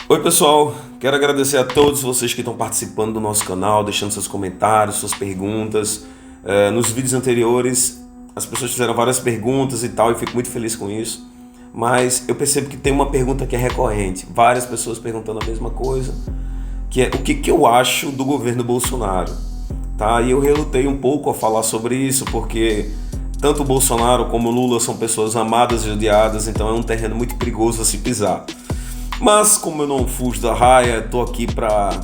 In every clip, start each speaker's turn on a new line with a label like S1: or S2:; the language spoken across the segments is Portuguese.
S1: Oi pessoal, quero agradecer a todos vocês que estão participando do nosso canal, deixando seus comentários, suas perguntas. Nos vídeos anteriores as pessoas fizeram várias perguntas e tal, e fico muito feliz com isso. Mas eu percebo que tem uma pergunta que é recorrente, várias pessoas perguntando a mesma coisa, que é o que eu acho do governo Bolsonaro. Tá? E eu relutei um pouco a falar sobre isso, porque tanto o Bolsonaro como o Lula são pessoas amadas e odiadas, então é um terreno muito perigoso a se pisar. Mas como eu não fujo da raia, estou aqui para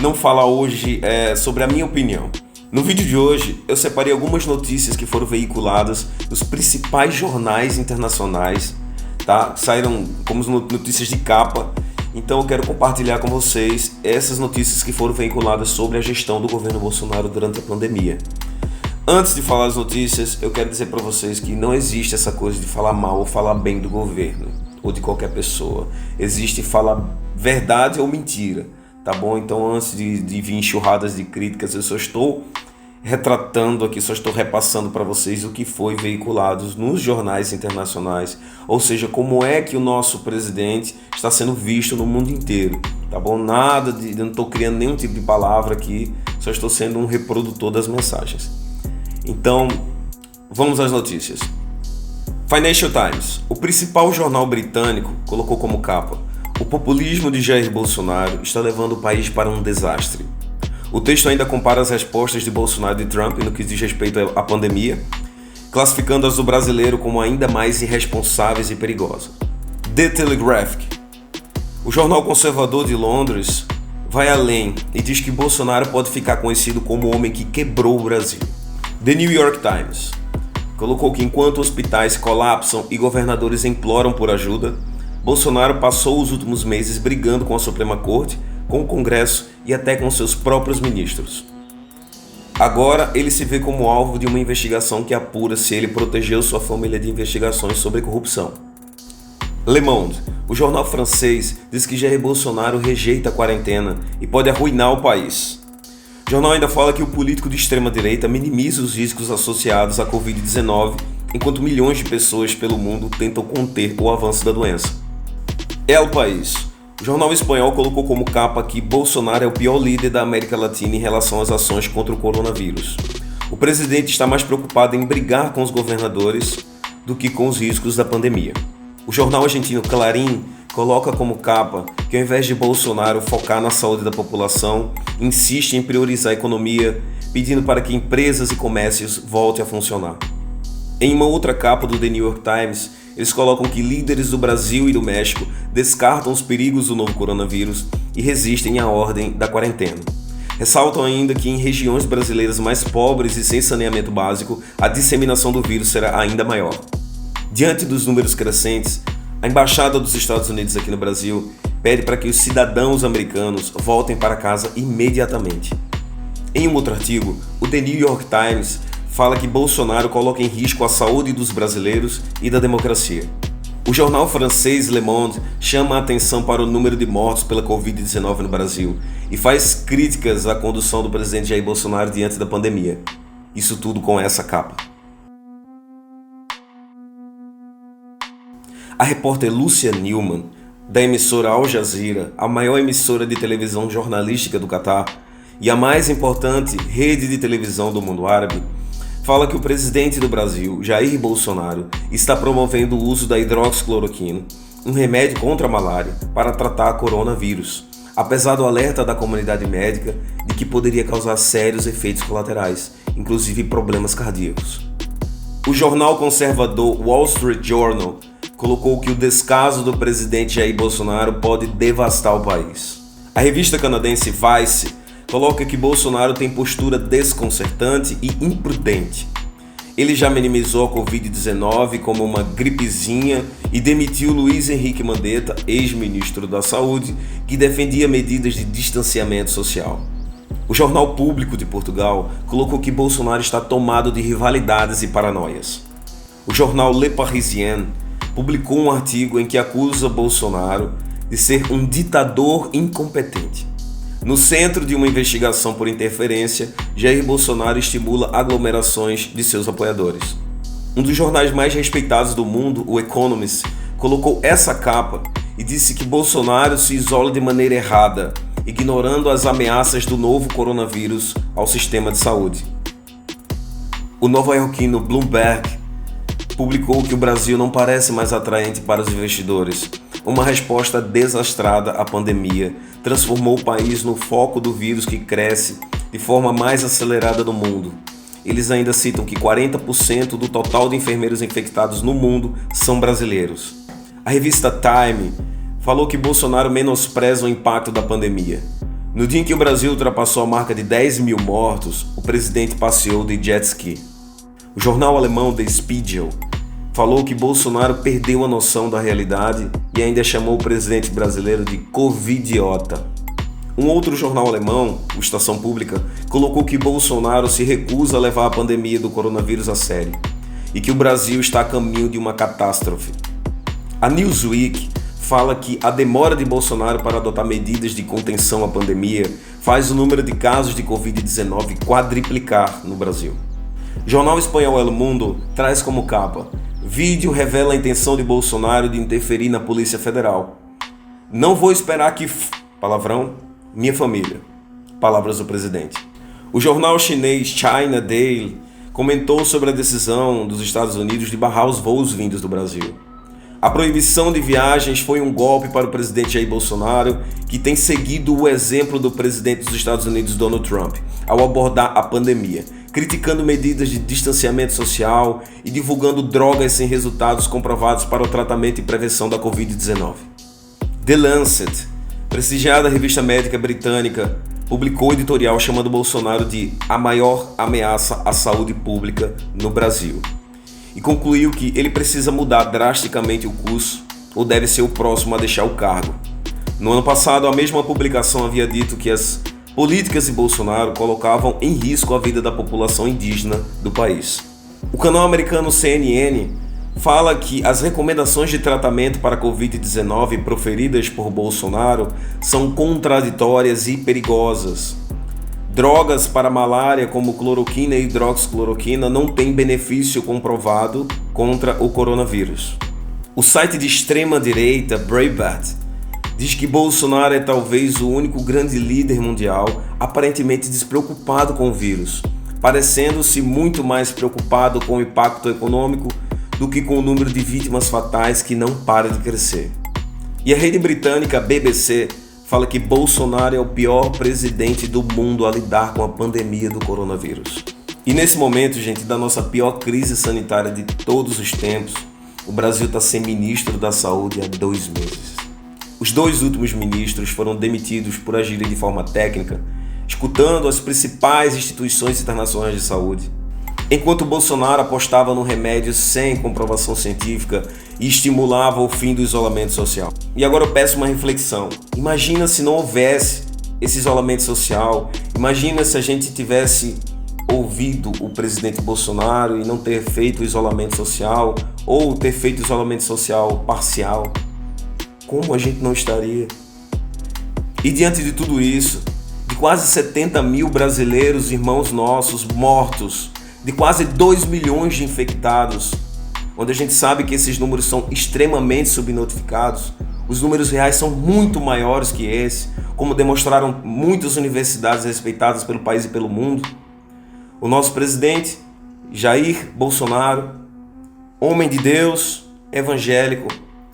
S1: não falar hoje sobre a minha opinião. No vídeo de hoje eu separei algumas notícias que foram veiculadas nos principais jornais internacionais, tá? Saíram como notícias de capa, então eu quero compartilhar com vocês essas notícias que foram veiculadas sobre a gestão do governo Bolsonaro durante a pandemia. Antes de falar as notícias, eu quero dizer para vocês que não existe essa coisa de falar mal ou falar bem do governo ou de qualquer pessoa. Existe falar verdade ou mentira, tá bom? Então antes de vir enxurradas de críticas, eu só estou retratando aqui, só estou repassando para vocês o que foi veiculado nos jornais internacionais, ou seja, como é que o nosso presidente está sendo visto no mundo inteiro, tá bom? Eu não estou criando nenhum tipo de palavra aqui, só estou sendo um reprodutor das mensagens. Então, vamos às notícias. Financial Times, o principal jornal britânico, colocou como capa: o populismo de Jair Bolsonaro está levando o país para um desastre. O texto ainda compara as respostas de Bolsonaro e Trump no que diz respeito à pandemia, classificando as do brasileiro como ainda mais irresponsáveis e perigosas. The Telegraph, o jornal conservador de Londres, vai além e diz que Bolsonaro pode ficar conhecido como o homem que quebrou o Brasil. The New York Times colocou que enquanto hospitais colapsam e governadores imploram por ajuda, Bolsonaro passou os últimos meses brigando com a Suprema Corte, com o Congresso e até com seus próprios ministros. Agora ele se vê como alvo de uma investigação que apura se ele protegeu sua família de investigações sobre corrupção. Le Monde, o jornal francês, diz que Jair Bolsonaro rejeita a quarentena e pode arruinar o país. O jornal ainda fala que o político de extrema-direita minimiza os riscos associados à Covid-19, enquanto milhões de pessoas pelo mundo tentam conter o avanço da doença. El País, o jornal espanhol, colocou como capa que Bolsonaro é o pior líder da América Latina em relação às ações contra o coronavírus. O presidente está mais preocupado em brigar com os governadores do que com os riscos da pandemia. O jornal argentino Clarín coloca como capa que, ao invés de Bolsonaro focar na saúde da população, insiste em priorizar a economia, pedindo para que empresas e comércios voltem a funcionar. Em uma outra capa do The New York Times, eles colocam que líderes do Brasil e do México descartam os perigos do novo coronavírus e resistem à ordem da quarentena. Ressaltam ainda que em regiões brasileiras mais pobres e sem saneamento básico, a disseminação do vírus será ainda maior. Diante dos números crescentes, a Embaixada dos Estados Unidos aqui no Brasil pede para que os cidadãos americanos voltem para casa imediatamente. Em um outro artigo, o The New York Times fala que Bolsonaro coloca em risco a saúde dos brasileiros e da democracia. O jornal francês Le Monde chama a atenção para o número de mortos pela Covid-19 no Brasil e faz críticas à condução do presidente Jair Bolsonaro diante da pandemia. Isso tudo com essa capa. A repórter Lucia Newman, da emissora Al Jazeera, a maior emissora de televisão jornalística do Catar e a mais importante rede de televisão do mundo árabe, fala que o presidente do Brasil, Jair Bolsonaro, está promovendo o uso da hidroxicloroquina, um remédio contra a malária, para tratar coronavírus, apesar do alerta da comunidade médica de que poderia causar sérios efeitos colaterais, inclusive problemas cardíacos. O jornal conservador Wall Street Journal colocou que o descaso do presidente Jair Bolsonaro pode devastar o país. A revista canadense Vice coloca que Bolsonaro tem postura desconcertante e imprudente. Ele já minimizou a Covid-19 como uma gripezinha e demitiu Luiz Henrique Mandetta, ex-ministro da Saúde, que defendia medidas de distanciamento social. O Jornal Público de Portugal colocou que Bolsonaro está tomado de rivalidades e paranoias. O jornal Le Parisien publicou um artigo em que acusa Bolsonaro de ser um ditador incompetente. No centro de uma investigação por interferência, Jair Bolsonaro estimula aglomerações de seus apoiadores. Um dos jornais mais respeitados do mundo, o Economist, colocou essa capa e disse que Bolsonaro se isola de maneira errada, ignorando as ameaças do novo coronavírus ao sistema de saúde. O nova-iorquino Bloomberg publicou que o Brasil não parece mais atraente para os investidores. Uma resposta desastrada à pandemia transformou o país no foco do vírus que cresce de forma mais acelerada no mundo. Eles ainda citam que 40% do total de enfermeiros infectados no mundo são brasileiros. A revista Time falou que Bolsonaro menospreza o impacto da pandemia. No dia em que o Brasil ultrapassou a marca de 10 mil mortos, o presidente passeou de jet ski. O jornal alemão Der Spiegel falou que Bolsonaro perdeu a noção da realidade e ainda chamou o presidente brasileiro de covidiota. Um outro jornal alemão, o Estação Pública, colocou que Bolsonaro se recusa a levar a pandemia do coronavírus a sério e que o Brasil está a caminho de uma catástrofe. A Newsweek fala que a demora de Bolsonaro para adotar medidas de contenção à pandemia faz o número de casos de Covid-19 quadriplicar no Brasil. O jornal espanhol El Mundo traz como capa: vídeo revela a intenção de Bolsonaro de interferir na Polícia Federal. Não vou esperar que... palavrão, minha família. Palavras do presidente. O jornal chinês China Daily comentou sobre a decisão dos Estados Unidos de barrar os voos vindos do Brasil. A proibição de viagens foi um golpe para o presidente Jair Bolsonaro, que tem seguido o exemplo do presidente dos Estados Unidos, Donald Trump, ao abordar a pandemia, criticando medidas de distanciamento social e divulgando drogas sem resultados comprovados para o tratamento e prevenção da Covid-19. The Lancet, prestigiada revista médica britânica, publicou editorial chamando Bolsonaro de a maior ameaça à saúde pública no Brasil e concluiu que ele precisa mudar drasticamente o curso ou deve ser o próximo a deixar o cargo. No ano passado, a mesma publicação havia dito que as políticas de Bolsonaro colocavam em risco a vida da população indígena do país. O canal americano CNN fala que as recomendações de tratamento para a Covid-19 proferidas por Bolsonaro são contraditórias e perigosas. Drogas para malária como cloroquina e hidroxicloroquina não têm benefício comprovado contra o coronavírus. O site de extrema-direita Breitbart diz que Bolsonaro é talvez o único grande líder mundial aparentemente despreocupado com o vírus, parecendo-se muito mais preocupado com o impacto econômico do que com o número de vítimas fatais que não para de crescer. E a rede britânica BBC fala que Bolsonaro é o pior presidente do mundo a lidar com a pandemia do coronavírus. E nesse momento, gente, da nossa pior crise sanitária de todos os tempos, o Brasil está sem ministro da saúde há 2 meses. Os 2 últimos ministros foram demitidos por agirem de forma técnica, escutando as principais instituições internacionais de saúde. Enquanto Bolsonaro apostava no remédio sem comprovação científica e estimulava o fim do isolamento social. E agora eu peço uma reflexão. Imagina se não houvesse esse isolamento social. Imagina se a gente tivesse ouvido o presidente Bolsonaro e não ter feito o isolamento social ou ter feito o isolamento social parcial. Como a gente não estaria? E diante de tudo isso, de quase 70 mil brasileiros, irmãos nossos, mortos, de quase 2 milhões de infectados, onde a gente sabe que esses números são extremamente subnotificados, os números reais são muito maiores que esse, como demonstraram muitas universidades respeitadas pelo país e pelo mundo. O nosso presidente, Jair Bolsonaro, homem de Deus, evangélico,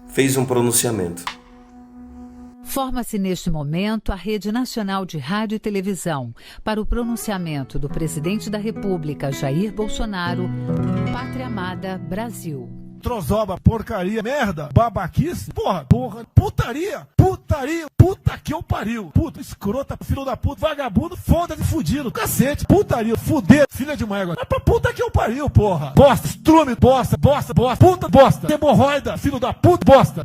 S1: fez um pronunciamento.
S2: Forma-se neste momento a Rede Nacional de Rádio e Televisão para o pronunciamento do presidente da República, Jair Bolsonaro, Pátria Amada Brasil.
S3: Trozoba, porcaria, merda, babaquice, porra, putaria, puta que eu pariu, puta, escrota, filho da puta, vagabundo, foda de fudido, cacete, putaria, fuder, filha de uma égua, é pra puta que eu pariu, porra, bosta, estrume, bosta, puta, bosta, hemorroida, filho da puta, bosta,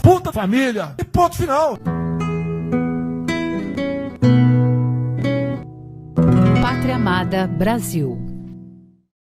S3: puta, família, e ponto final.
S2: Pátria Amada Brasil.